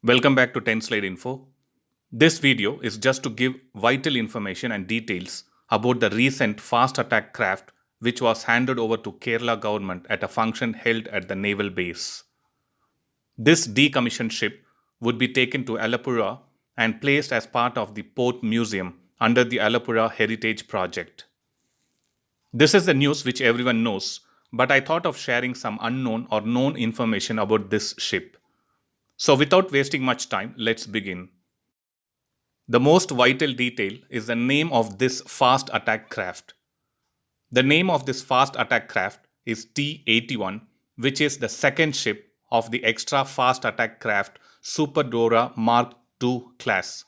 Welcome back to 10 Slide Info. This video is just to give vital information and details about the recent fast attack craft which was handed over to Kerala government at a function held at the naval base. This decommissioned ship would be taken to Alappuzha and placed as part of the Port Museum under the Alappuzha Heritage Project. This is the news which everyone knows, but I thought of sharing some unknown or known information about this ship. So without wasting much time, let's begin. The most vital detail is the name of this fast attack craft. The name of this fast attack craft is T-81, which is the second ship of the extra fast attack craft Super Dora Mark II class.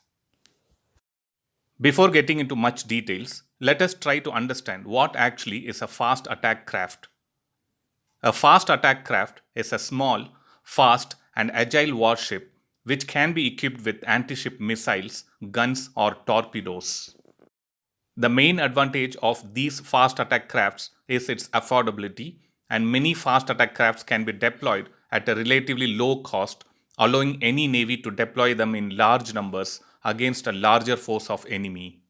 Before getting into much details, let us try to understand what actually is a fast attack craft. A fast attack craft is a small, fast, and agile warship which can be equipped with anti-ship missiles, guns, or torpedoes. The main advantage of these fast attack crafts is its affordability, and many fast attack crafts can be deployed at a relatively low cost, allowing any navy to deploy them in large numbers against a larger force of enemy.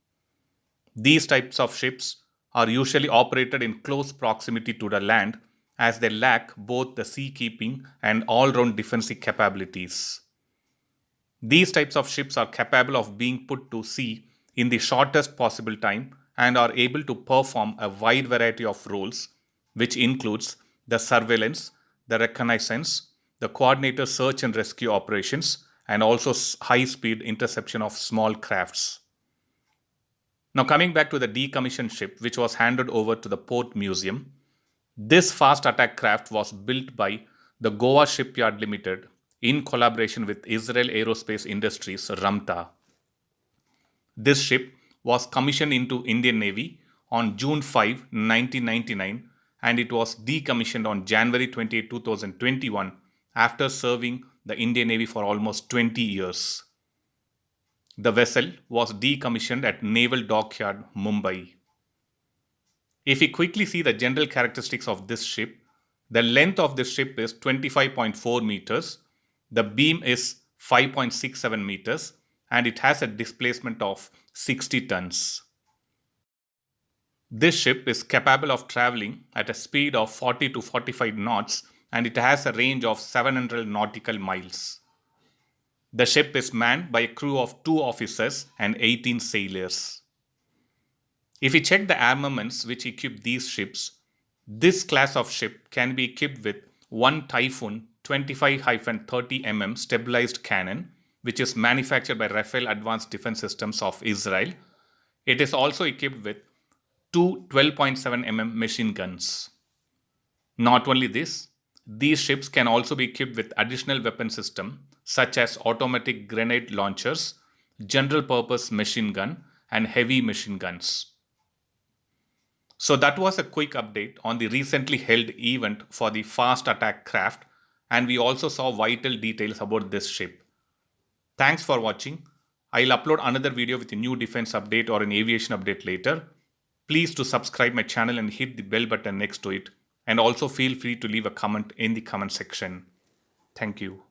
These types of ships are usually operated in close proximity to the land as they lack both the seakeeping and all-round defensive capabilities. These types of ships are capable of being put to sea in the shortest possible time and are able to perform a wide variety of roles, which includes the surveillance, the reconnaissance, the coordinated search and rescue operations, and also high-speed interception of small crafts. Now coming back to the decommissioned ship which was handed over to the Port Museum, this fast attack craft was built by the Goa Shipyard Limited in collaboration with Israel Aerospace Industries Ramta. This ship was commissioned into Indian Navy on June 5, 1999, and it was decommissioned on January 28, 2021 after serving the Indian Navy for almost 20 years. The vessel was decommissioned at Naval Dockyard, Mumbai. If we quickly see the general characteristics of this ship, the length of this ship is 25.4 meters, the beam is 5.67 meters, and it has a displacement of 60 tons. This ship is capable of traveling at a speed of 40 to 45 knots, and it has a range of 700 nautical miles. The ship is manned by a crew of 2 officers and 18 sailors. If we check the armaments which equip these ships, this class of ship can be equipped with one Typhoon 25-30 mm stabilized cannon, which is manufactured by Rafael Advanced Defense Systems of Israel. It is also equipped with two 12.7 mm machine guns. Not only this, these ships can also be equipped with additional weapon systems such as automatic grenade launchers, general purpose machine gun, and heavy machine guns. So that was a quick update on the recently held event for the fast attack craft, and we also saw vital details about this ship. Thanks for watching. I'll upload another video with a new defense update or an aviation update later. Please to subscribe my channel and hit the bell button next to it, and also feel free to leave a comment in the comment section. Thank you.